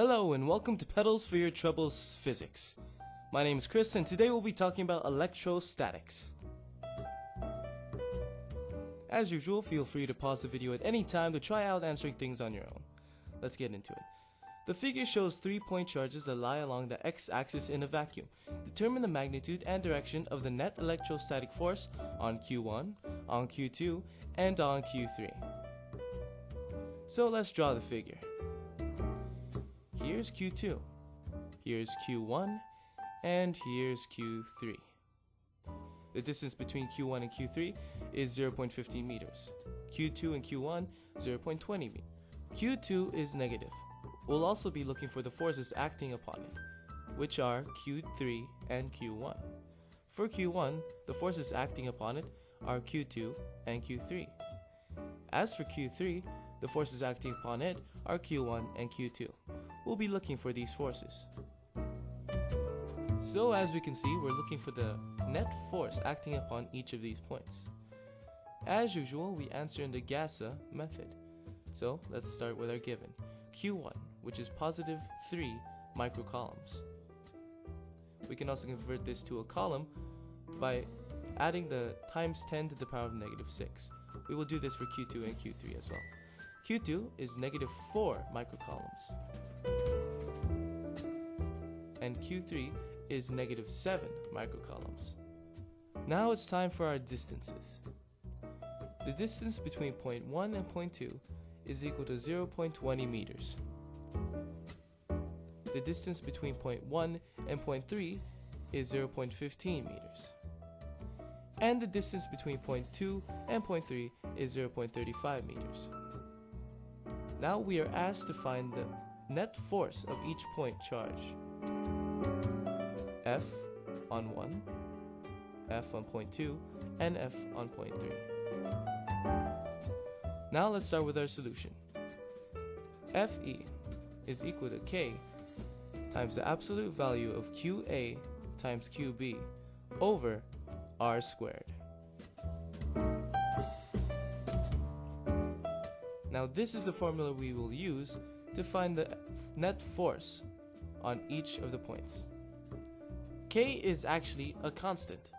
Hello and welcome to Petals for Your Troubles Physics. My name is Chris and today we'll be talking about electrostatics. As usual, feel free to pause the video at any time to try out answering things on your own. Let's get into it. The figure shows 3-point charges that lie along the x-axis in a vacuum. Determine the magnitude and direction of the net electrostatic force on Q1, on Q2, and on Q3. So let's draw the figure. Here's Q2, here's Q1, and here's Q3. The distance between Q1 and Q3 is 0.15 meters. Q2 and Q1, 0.20 meters. Q2 is negative. We'll also be looking for the forces acting upon it, which are Q3 and Q1. For Q1, the forces acting upon it are Q2 and Q3. As for Q3, the forces acting upon it are Q1 and Q2. We'll be looking for these forces. So as we can see, we're looking for the net force acting upon each of these points. As usual, we answer in the GASA method. So let's start with our given. Q1, which is positive 3 microcoulombs. We can also convert this to a coulomb by adding the times 10 to the power of negative 6. We will do this for Q2 and Q3 as well. Q2 is negative 4 microcoulombs. And Q3 is negative 7 microcoulombs. Now it's time for our distances. The distance between point 1 and point 2 is equal to 0.20 meters. The distance between point 1 and point 3 is 0.15 meters. And the distance between point 2 and point 3 is 0.35 meters. Now we are asked to find the net force of each point charge. F on 1, F on point 2, and F on point 3. Now let's start with our solution. Fe is equal to K times the absolute value of QA times QB over R squared. Now this is the formula we will use to find the net force on each of the points. K is actually a constant,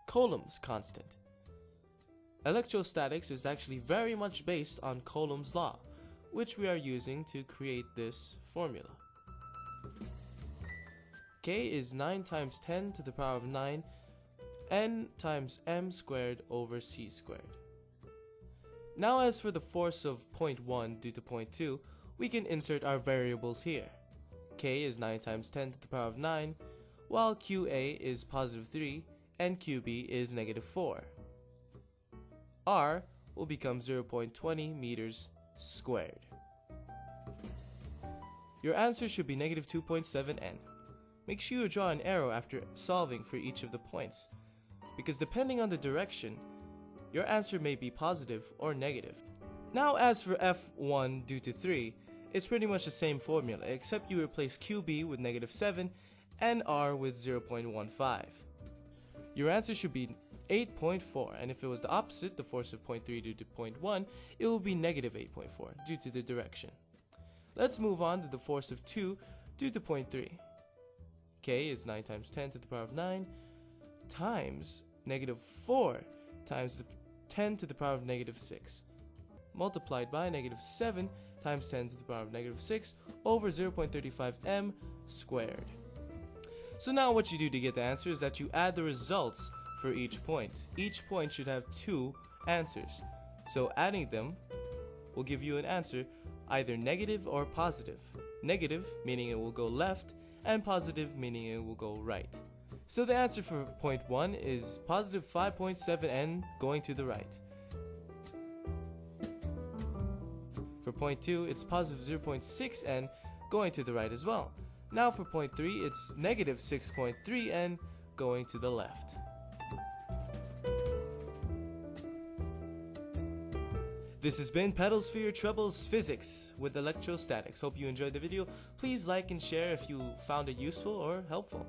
Coulomb's constant. Electrostatics is actually very much based on Coulomb's law, which we are using to create this formula. K is 9 times 10 to the power of 9 n times m squared over c squared. Now as for the force of point 1 due to point 2, we can insert our variables here. K is 9 times 10 to the power of 9, while QA is positive 3 and QB is negative 4. R will become 0.20 meters squared. Your answer should be negative 2.7 n. Make sure you draw an arrow after solving for each of the points, because depending on the direction, your answer may be positive or negative. Now as for F1 due to 3, it's pretty much the same formula, except you replace QB with negative 7 and R with 0.15. Your answer should be 8.4, and if it was the opposite, the force of point 3 due to point 1, it will be negative 8.4 due to the direction. Let's move on to the force of 2 due to point 3. K is 9 times 10 to the power of 9 times negative 4 times 10 to the power of negative 6 multiplied by negative 7 times 10 to the power of negative 6 over 0.35 m squared. So now what you do to get the answer is that you add the results for each point. Each point should have 2 answers. So adding them will give you an answer either negative or positive. Negative meaning it will go left, and positive meaning it will go right. So the answer for point 1 is positive 5.7 n going to the right. For point 2, it's positive 0.6 n going to the right as well. Now for point 3, it's negative 6.3 n going to the left. This has been Petals for Your Troubles Physics with Electrostatics. Hope you enjoyed the video. Please like and share if you found it useful or helpful.